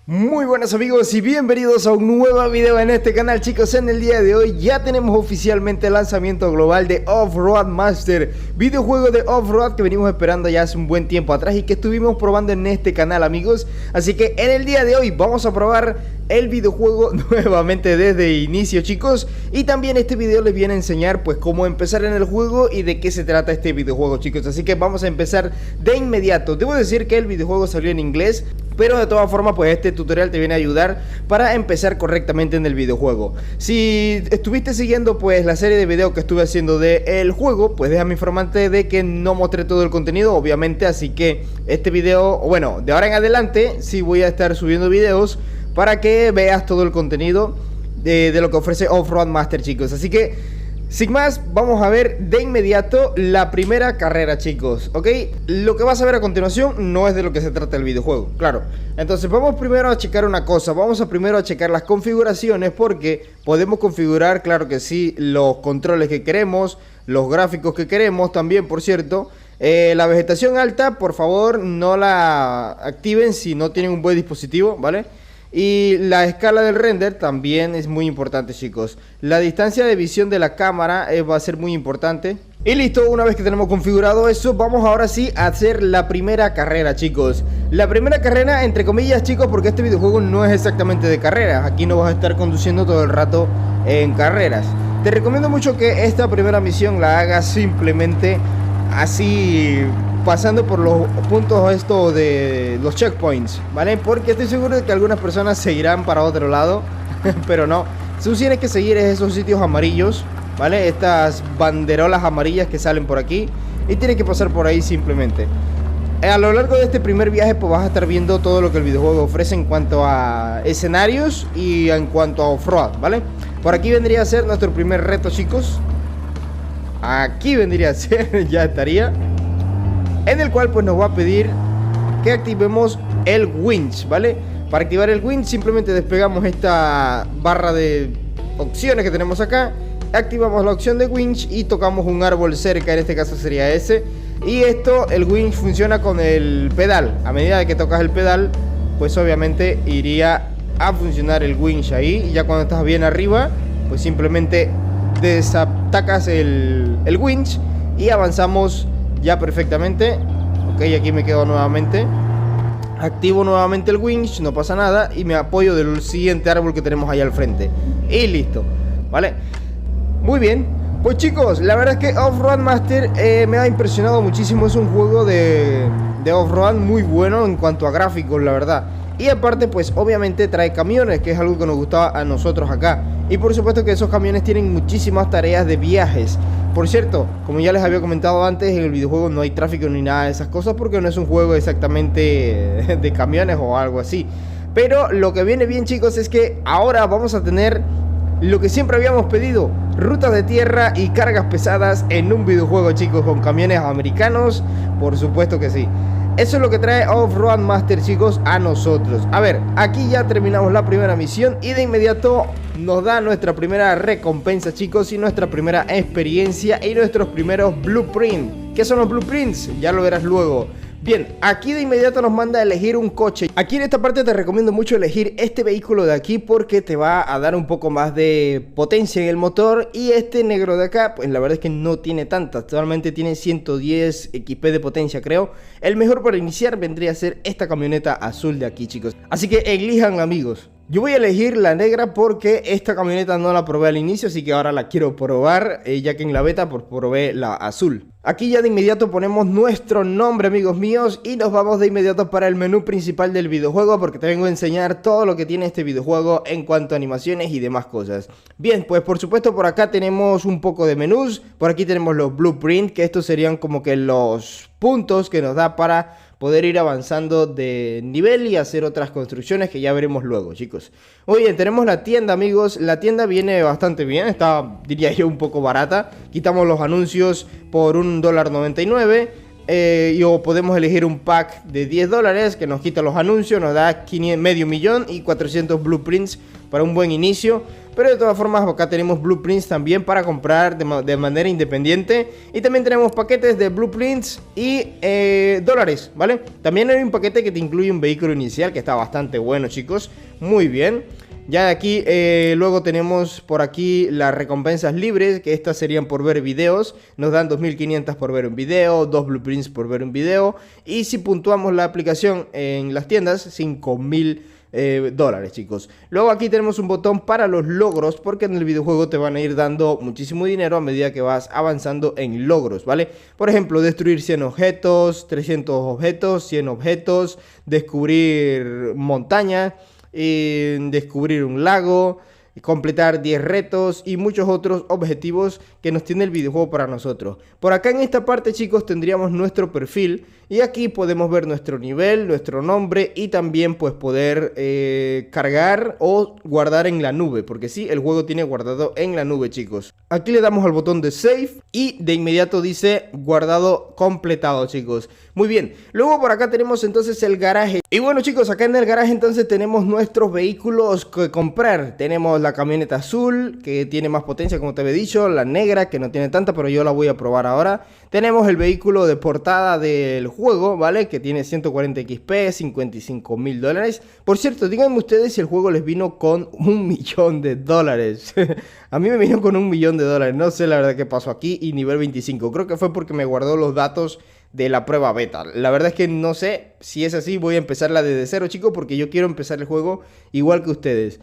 Muy buenos amigos y bienvenidos a un nuevo video en este canal, chicos. En el día de hoy ya tenemos oficialmente el lanzamiento global de Off-Road Master, videojuego de Off-Road que venimos esperando ya hace un buen tiempo atrás y que estuvimos probando en este canal, amigos. Así que en el día de hoy vamos a probar el videojuego nuevamente desde inicio, chicos. Y también este video les viene a enseñar pues cómo empezar en el juego y de qué se trata este videojuego, chicos. Así que vamos a empezar de inmediato. Debo decir que el videojuego salió en inglés, pero de todas formas pues este tutorial te viene a ayudar para empezar correctamente en el videojuego. Si estuviste siguiendo pues la serie de videos que estuve haciendo del juego, pues déjame informarte de que no mostré todo el contenido, obviamente. Así que este video, bueno, de ahora en adelante sí voy a estar subiendo videos para que veas todo el contenido de lo que ofrece Off-Road Master, chicos. Así que sin más, vamos a ver de inmediato la primera carrera, chicos, ¿ok? Lo que vas a ver a continuación no es de lo que se trata el videojuego, claro. Entonces vamos primero a checar una cosa. Vamos a primero a checar las configuraciones, porque podemos configurar, claro que sí, los controles que queremos, los gráficos que queremos también, por cierto. La vegetación alta, por favor, no la activen si no tienen un buen dispositivo, ¿vale? Y la escala del render también es muy importante, chicos. La distancia de visión de la cámara va a ser muy importante. Y listo, una vez que tenemos configurado eso, vamos ahora sí a hacer la primera carrera, chicos. La primera carrera, entre comillas, chicos, porque este videojuego no es exactamente de carreras. Aquí no vas a estar conduciendo todo el rato en carreras. Te recomiendo mucho que esta primera misión la hagas simplemente así, pasando por los puntos estos de los checkpoints, ¿vale? Porque estoy seguro de que algunas personas se irán para otro lado, pero no. Tú tienes que seguir esos sitios amarillos, ¿vale? Estas banderolas amarillas que salen por aquí, y tienes que pasar por ahí simplemente. A lo largo de este primer viaje pues vas a estar viendo todo lo que el videojuego ofrece en cuanto a escenarios y en cuanto a off-road, ¿vale? Por aquí vendría a ser nuestro primer reto, chicos. Aquí vendría a ser, ya estaría, en el cual pues nos va a pedir que activemos el winch, ¿vale? Para activar el winch simplemente despegamos esta barra de opciones que tenemos acá, activamos la opción de winch y tocamos un árbol cerca, en este caso sería ese. Y esto, el winch funciona con el pedal. A medida de que tocas el pedal, pues obviamente iría a funcionar el winch ahí. Y ya cuando estás bien arriba, pues simplemente desatacas el winch y avanzamos ya perfectamente. Ok, aquí me quedo nuevamente. Activo nuevamente el winch, no pasa nada. Y me apoyo del siguiente árbol que tenemos ahí al frente. Y listo, ¿vale? Muy bien. Pues chicos, la verdad es que Off-Road Master me ha impresionado muchísimo. Es un juego de Off-Road muy bueno en cuanto a gráficos, la verdad. Y aparte pues obviamente trae camiones, que es algo que nos gustaba a nosotros acá. Y por supuesto que esos camiones tienen muchísimas tareas de viajes. Por cierto, como ya les había comentado antes, en el videojuego no hay tráfico ni nada de esas cosas, porque no es un juego exactamente de camiones o algo así. Pero lo que viene bien, chicos, es que ahora vamos a tener lo que siempre habíamos pedido: rutas de tierra y cargas pesadas en un videojuego, chicos, con camiones americanos. Por supuesto que sí. Eso es lo que trae Off-Road Master, chicos, a nosotros. A ver, aquí ya terminamos la primera misión y de inmediato nos da nuestra primera recompensa, chicos, y nuestra primera experiencia y nuestros primeros blueprints. ¿Qué son los blueprints? Ya lo verás luego. Bien, aquí de inmediato nos manda a elegir un coche. Aquí en esta parte te recomiendo mucho elegir este vehículo de aquí, porque te va a dar un poco más de potencia en el motor. Y este negro de acá, pues la verdad es que no tiene tanta. Actualmente tiene 110 XP de potencia, creo. El mejor para iniciar vendría a ser esta camioneta azul de aquí, chicos. Así que elijan, amigos. Yo voy a elegir la negra porque esta camioneta no la probé al inicio, así que ahora la quiero probar, ya que en la beta pues probé la azul. Aquí ya de inmediato ponemos nuestro nombre, amigos míos, y nos vamos de inmediato para el menú principal del videojuego, porque te vengo a enseñar todo lo que tiene este videojuego en cuanto a animaciones y demás cosas. Bien, pues por supuesto por acá tenemos un poco de menús. Por aquí tenemos los blueprints, que estos serían como que los puntos que nos da para poder ir avanzando de nivel y hacer otras construcciones que ya veremos luego, chicos. Muy bien, tenemos la tienda, amigos. La tienda viene bastante bien, está, diría yo, un poco barata. Quitamos los anuncios por $1.99. o podemos elegir un pack de $10 que nos quita los anuncios, nos da medio millón y 400 blueprints para un buen inicio. Pero de todas formas acá tenemos blueprints también para comprar de manera independiente. Y también tenemos paquetes de blueprints y dólares, ¿vale? También hay un paquete que te incluye un vehículo inicial que está bastante bueno, chicos. Muy bien. Ya de aquí, luego tenemos por aquí las recompensas libres, que estas serían por ver videos. Nos dan 2500 por ver un video, 2 blueprints por ver un video. Y si puntuamos la aplicación en las tiendas, 5000 dólares, chicos. Luego aquí tenemos un botón para los logros, porque en el videojuego te van a ir dando muchísimo dinero a medida que vas avanzando en logros, ¿vale? Por ejemplo, destruir 100 objetos, 300 objetos, 100 objetos, descubrir montañas, descubrir un lago, completar 10 retos y muchos otros objetivos que nos tiene el videojuego para nosotros. Por acá en esta parte, chicos, tendríamos nuestro perfil y aquí podemos ver nuestro nivel, nuestro nombre y también pues poder cargar o guardar en la nube, porque sí, el juego tiene guardado en la nube, chicos. Aquí le damos al botón de save y de inmediato dice guardado completado, chicos. Muy bien, luego por acá tenemos entonces el garaje. Y bueno, chicos, acá en el garaje entonces tenemos nuestros vehículos que comprar. Tenemos la camioneta azul, que tiene más potencia, como te había dicho. La negra, que no tiene tanta, pero yo la voy a probar ahora. Tenemos el vehículo de portada del juego, ¿vale? Que tiene 140 XP, 55.000 dólares. Por cierto, díganme ustedes si el juego les vino con $1.000.000. A mí me vino con $1.000.000. No sé la verdad qué pasó aquí. Y nivel 25. Creo que fue porque me guardó los datos de la prueba beta. La verdad es que no sé si es así. Voy a empezarla desde cero, chicos, porque yo quiero empezar el juego igual que ustedes.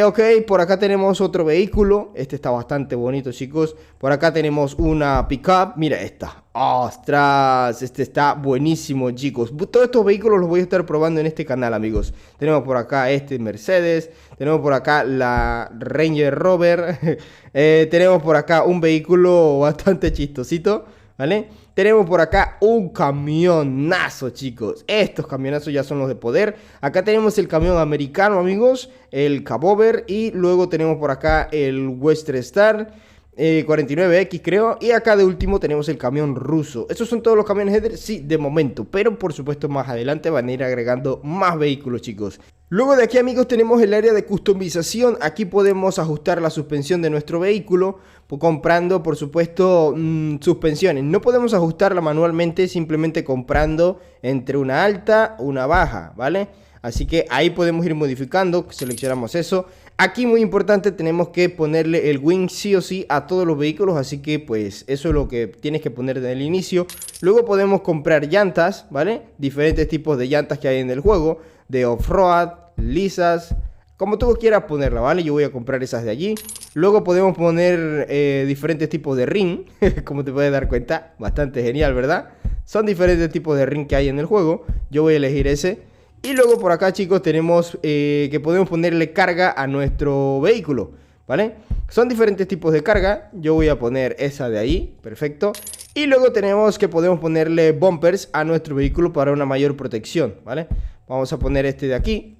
Ok, por acá tenemos otro vehículo. Este está bastante bonito, chicos. Por acá tenemos una pickup. Mira esta. ¡Ostras! Este está buenísimo, chicos. Todos estos vehículos los voy a estar probando en este canal, amigos. Tenemos por acá este Mercedes. Tenemos por acá la Ranger Rover. Tenemos por acá un vehículo bastante chistosito, ¿vale? Tenemos por acá un camionazo, chicos. Estos camionazos ya son los de poder. Acá tenemos el camión americano, amigos, el Cabover. Y luego tenemos por acá el Western Star 49X, creo. Y acá de último tenemos el camión ruso. ¿Estos son todos los camiones Heather? Sí, de momento. Pero por supuesto más adelante van a ir agregando más vehículos, chicos. Luego de aquí, amigos, tenemos el área de customización. Aquí podemos ajustar la suspensión de nuestro vehículo comprando, por supuesto, suspensiones. No podemos ajustarla manualmente, simplemente comprando entre una alta, una baja, ¿vale? Así que ahí podemos ir modificando, seleccionamos eso. Aquí muy importante, tenemos que ponerle el wing sí o sí a todos los vehículos, así que pues eso es lo que tienes que poner desde el inicio. Luego podemos comprar llantas, ¿vale? Diferentes tipos de llantas que hay en el juego, de off-road, lisas, como tú quieras ponerla, ¿vale? Yo voy a comprar esas de allí. Luego podemos poner diferentes tipos de ring, como te puedes dar cuenta, bastante genial, ¿verdad? Son diferentes tipos de ring que hay en el juego. Yo voy a elegir ese. Y luego por acá, chicos, tenemos que podemos ponerle carga a nuestro vehículo, ¿vale? Son diferentes tipos de carga. Yo voy a poner esa de ahí, perfecto. Y luego tenemos que podemos ponerle bumpers a nuestro vehículo para una mayor protección, ¿vale? Vamos a poner este de aquí.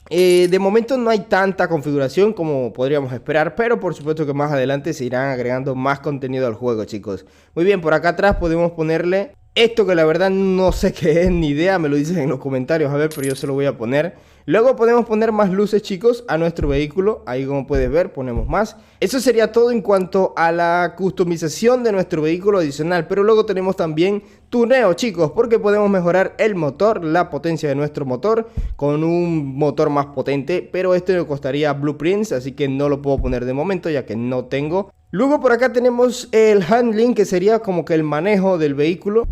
De momento no hay tanta configuración como podríamos esperar, pero por supuesto que más adelante se irán agregando más contenido al juego, chicos. Muy bien, por acá atrás podemos ponerle esto que la verdad no sé qué es, ni idea, me lo dices en los comentarios, a ver, pero yo se lo voy a poner. Luego podemos poner más luces, chicos, a nuestro vehículo. Ahí, como puedes ver, ponemos más. Eso sería todo en cuanto a la customización de nuestro vehículo adicional. Pero luego tenemos también tuneo, chicos, porque podemos mejorar el motor, la potencia de nuestro motor con un motor más potente. Pero este me costaría blueprints, así que no lo puedo poner de momento ya que no tengo. Luego por acá tenemos el handling, que sería como que el manejo del vehículo.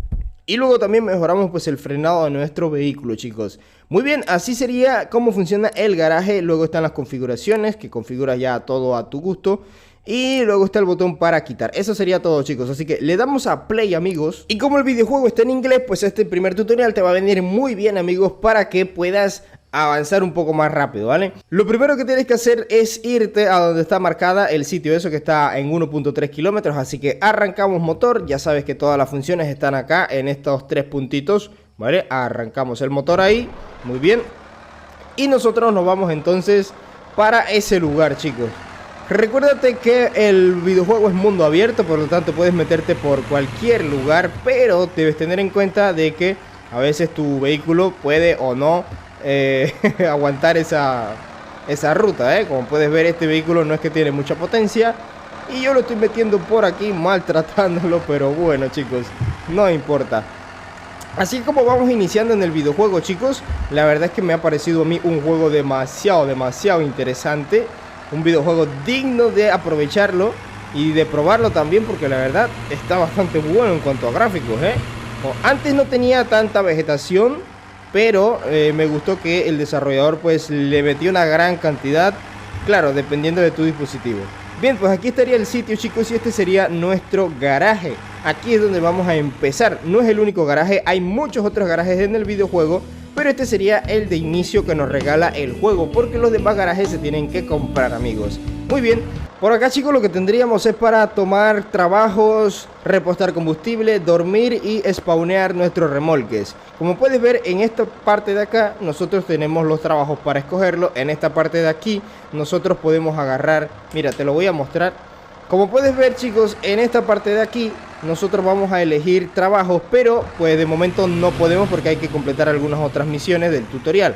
Y luego también mejoramos pues el frenado de nuestro vehículo, chicos. Muy bien, así sería cómo funciona el garaje. Luego están las configuraciones, que configuras ya todo a tu gusto. Y luego está el botón para quitar. Eso sería todo, chicos, así que le damos a play, amigos. Y como el videojuego está en inglés, pues este primer tutorial te va a venir muy bien, amigos, para que puedas avanzar un poco más rápido, ¿vale? Lo primero que tienes que hacer es irte a donde está marcada el sitio, eso que está en 1.3 kilómetros. Así que arrancamos motor. Ya sabes que todas las funciones están acá en estos 3 puntitos, ¿vale? Arrancamos el motor ahí, muy bien. Y nosotros nos vamos entonces para ese lugar, chicos. Recuérdate que el videojuego es mundo abierto, por lo tanto puedes meterte por cualquier lugar, pero debes tener en cuenta de que a veces tu vehículo puede o no aguantar esa ruta, ¿eh? Como puedes ver, este vehículo no es que tiene mucha potencia y yo lo estoy metiendo por aquí maltratándolo, pero bueno, chicos, no importa. Así como vamos iniciando en el videojuego, chicos, la verdad es que me ha parecido a mí un juego demasiado interesante. Un videojuego digno de aprovecharlo y de probarlo también, porque la verdad está bastante bueno en cuanto a gráficos, ¿eh? Antes no tenía tanta vegetación, pero me gustó que el desarrollador pues le metió una gran cantidad, claro, dependiendo de tu dispositivo. Bien, pues aquí estaría el sitio, chicos, y este sería nuestro garaje. Aquí es donde vamos a empezar. No es el único garaje, hay muchos otros garajes en el videojuego, pero este sería el de inicio que nos regala el juego, porque los demás garajes se tienen que comprar, amigos. Muy bien, por acá, chicos, lo que tendríamos es para tomar trabajos, repostar combustible, dormir y spawnear nuestros remolques. Como puedes ver, en esta parte de acá nosotros tenemos los trabajos para escogerlo. En esta parte de aquí nosotros podemos agarrar, mira, te lo voy a mostrar. Como puedes ver, chicos, en esta parte de aquí nosotros vamos a elegir trabajos, pero pues de momento no podemos porque hay que completar algunas otras misiones del tutorial.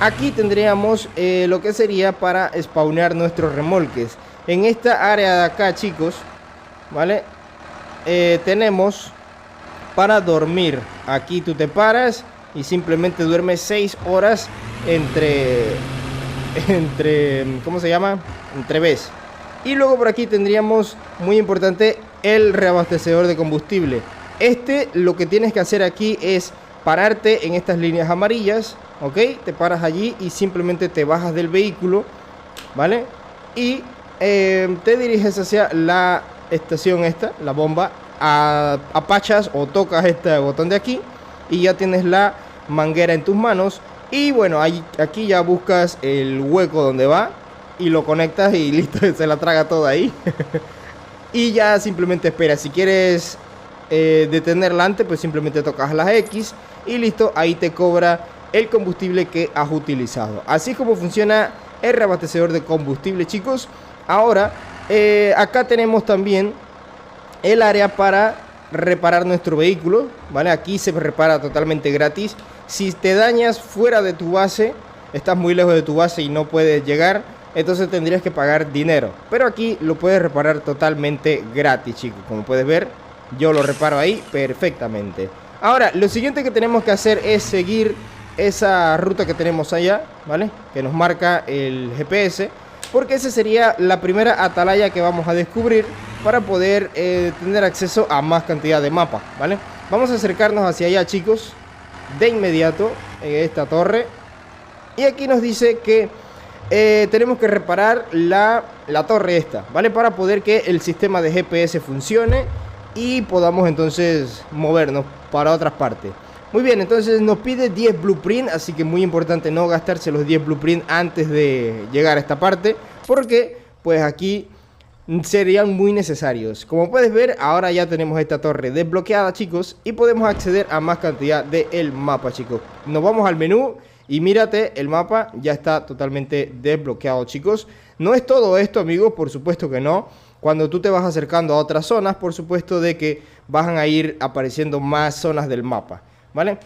Aquí tendríamos lo que sería para spawnear nuestros remolques. En esta área de acá, chicos, ¿vale? Tenemos para dormir. Aquí tú te paras y simplemente duermes 6 horas entre ¿cómo se llama? Entre vez. Y luego por aquí tendríamos, muy importante, el reabastecedor de combustible. Lo que tienes que hacer aquí es pararte en estas líneas amarillas, ¿ok? Te paras allí y simplemente te bajas del vehículo, ¿vale? Y te diriges hacia la estación la bomba, apachas o tocas este botón de aquí y ya tienes la manguera en tus manos. Y bueno, aquí ya buscas el hueco donde va y lo conectas y listo, se la traga toda ahí. Y ya simplemente esperas. Si quieres detenerla antes, pues simplemente tocas las X y listo, ahí te cobra el combustible que has utilizado. Así es como funciona el reabastecedor de combustible, chicos. Ahora, acá tenemos también el área para reparar nuestro vehículo, ¿vale? Aquí se repara totalmente gratis. Si te dañas fuera de tu base, estás muy lejos de tu base y no puedes llegar, entonces tendrías que pagar dinero. Pero aquí lo puedes reparar totalmente gratis, chicos. Como puedes ver, yo lo reparo ahí perfectamente. Ahora, lo siguiente que tenemos que hacer es seguir esa ruta que tenemos allá, ¿vale? Que nos marca el GPS, porque esa sería la primera atalaya que vamos a descubrir para poder tener acceso a más cantidad de mapa, ¿vale? Vamos a acercarnos hacia allá, chicos, de inmediato, en esta torre. Y aquí nos dice que tenemos que reparar la torre esta, ¿vale? Para poder que el sistema de GPS funcione y podamos entonces movernos para otras partes. Muy bien, entonces nos pide 10 blueprint, así que muy importante no gastarse los 10 blueprint antes de llegar a esta parte, porque pues aquí serían muy necesarios. Como puedes ver, ahora ya tenemos esta torre desbloqueada, chicos, y podemos acceder a más cantidad del mapa, chicos. Nos vamos al menú y mírate, el mapa ya está totalmente desbloqueado, chicos. No es todo esto, amigos, por supuesto que no. Cuando tú te vas acercando a otras zonas, por supuesto de que van a ir apareciendo más zonas del mapa, ¿vale?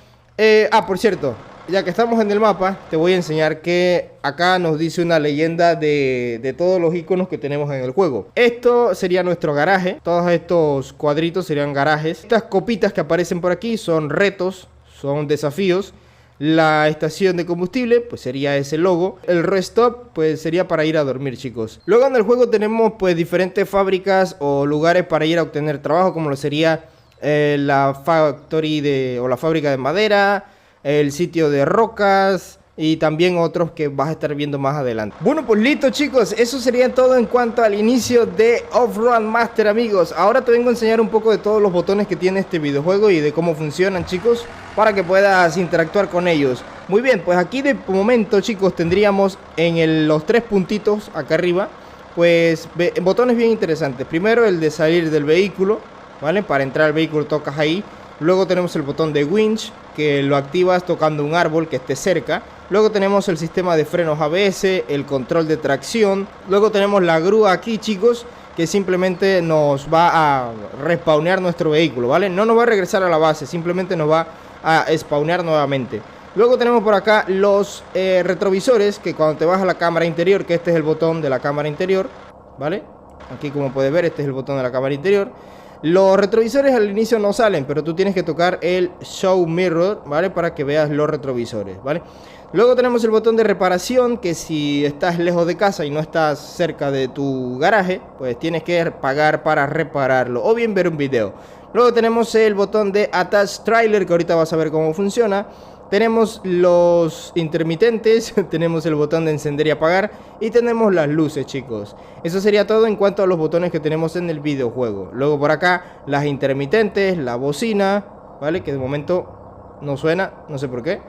Por cierto, ya que estamos en el mapa, te voy a enseñar que acá nos dice una leyenda de todos los iconos que tenemos en el juego. Esto sería nuestro garaje. Todos estos cuadritos serían garajes. Estas copitas que aparecen por aquí son retos, son desafíos. La estación de combustible, pues sería ese logo. El rest stop, pues sería para ir a dormir, chicos. Luego en el juego tenemos pues diferentes fábricas o lugares para ir a obtener trabajo, como lo sería la factory o la fábrica de madera, el sitio de rocas y también otros que vas a estar viendo más adelante. Bueno, pues listo, chicos, eso sería todo en cuanto al inicio de Off-Road Master, amigos. Ahora te vengo a enseñar un poco de todos los botones que tiene este videojuego y de cómo funcionan, chicos, para que puedas interactuar con ellos. Muy bien, pues aquí de momento, chicos, tendríamos en los 3 puntitos acá arriba, pues botones bien interesantes. Primero el de salir del vehículo, ¿vale? Para entrar al vehículo tocas ahí. Luego tenemos el botón de winch, que lo activas tocando un árbol que esté cerca. Luego tenemos el sistema de frenos ABS, el control de tracción. Luego tenemos la grúa aquí, chicos, que simplemente nos va a respawnear nuestro vehículo, ¿vale? No nos va a regresar a la base, simplemente nos va a spawnear nuevamente. Luego tenemos por acá los retrovisores, que cuando te vas a la cámara interior, que este es el botón de la cámara interior, ¿vale? Aquí como puedes ver, este es el botón de la cámara interior. Los retrovisores al inicio no salen, pero tú tienes que tocar el Show Mirror, ¿vale? Para que veas los retrovisores, ¿vale? Luego tenemos el botón de reparación, que si estás lejos de casa y no estás cerca de tu garaje, pues tienes que pagar para repararlo, o bien ver un video. Luego tenemos el botón de Attach Trailer, que ahorita vas a ver cómo funciona. Tenemos los intermitentes, tenemos el botón de encender y apagar, y tenemos las luces, chicos. Eso sería todo en cuanto a los botones que tenemos en el videojuego. Luego por acá las intermitentes, la bocina, ¿vale? Que de momento no suena, no sé por qué.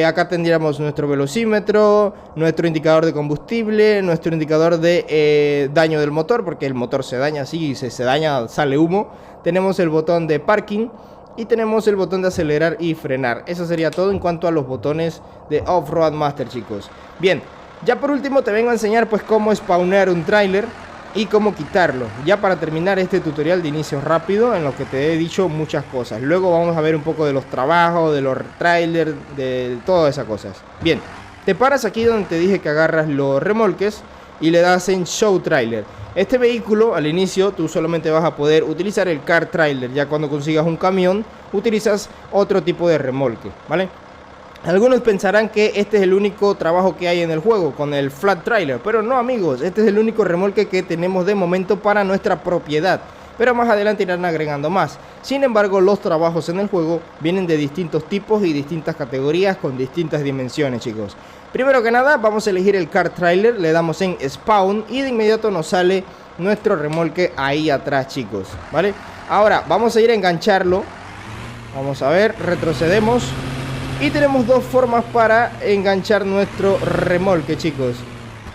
Acá tendríamos nuestro velocímetro, nuestro indicador de combustible, nuestro indicador de daño del motor, porque el motor se daña así, y si se daña sale humo. Tenemos el botón de parking y tenemos el botón de acelerar y frenar. Eso sería todo en cuanto a los botones de Off-Road Master, chicos. Bien, ya por último te vengo a enseñar pues cómo spawnear un tráiler y cómo quitarlo, ya para terminar este tutorial de inicio rápido, en lo que te he dicho muchas cosas. Luego vamos a ver un poco de los trabajos, de los trailers, de todas esas cosas. Bien, te paras aquí donde te dije que agarras los remolques y le das en Show Trailer. Este vehículo al inicio tú solamente vas a poder utilizar el Car Trailer. Ya cuando consigas un camión utilizas otro tipo de remolque, ¿vale? Algunos pensarán que este es el único trabajo que hay en el juego con el Flat Trailer, pero no, amigos, este es el único remolque que tenemos de momento para nuestra propiedad, pero más adelante irán agregando más. Sin embargo, los trabajos en el juego vienen de distintos tipos y distintas categorías con distintas dimensiones, chicos. Primero que nada vamos a elegir el Car Trailer, le damos en Spawn y de inmediato nos sale nuestro remolque ahí atrás, chicos, ¿vale? Ahora vamos a ir a engancharlo, vamos a ver, retrocedemos. Y tenemos dos formas para enganchar nuestro remolque, chicos.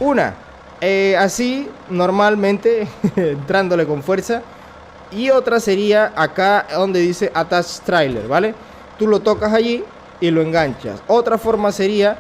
Una, así, normalmente, entrándole con fuerza. Y otra sería acá donde dice Attach Trailer, ¿vale? Tú lo tocas allí y lo enganchas. Otra forma sería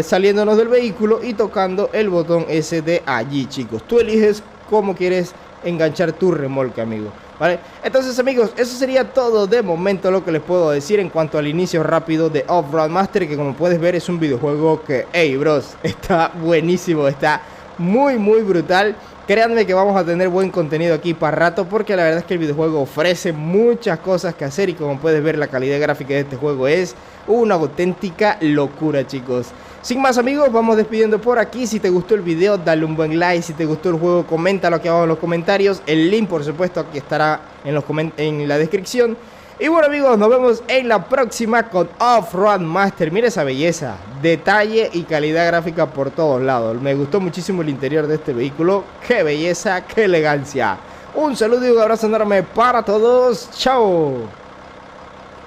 saliéndonos del vehículo y tocando el botón ese de allí, chicos. Tú eliges cómo quieres enganchar tu remolque, amigo, ¿vale? Entonces, amigos, eso sería todo de momento lo que les puedo decir en cuanto al inicio rápido de Off-Road Master, que como puedes ver es un videojuego que, hey, bros, está buenísimo, está muy brutal. Créanme que vamos a tener buen contenido aquí para rato, porque la verdad es que el videojuego ofrece muchas cosas que hacer y como puedes ver la calidad gráfica de este juego es una auténtica locura, chicos. Sin más, amigos, vamos despidiendo por aquí. Si te gustó el video, dale un buen like. Si te gustó el juego, coméntalo aquí abajo en los comentarios. El link, por supuesto, aquí estará en la descripción. Y bueno, amigos, nos vemos en la próxima con Off-Road Master. Mira esa belleza, detalle y calidad gráfica por todos lados. Me gustó muchísimo el interior de este vehículo. Qué belleza, qué elegancia. Un saludo y un abrazo enorme para todos. Chao.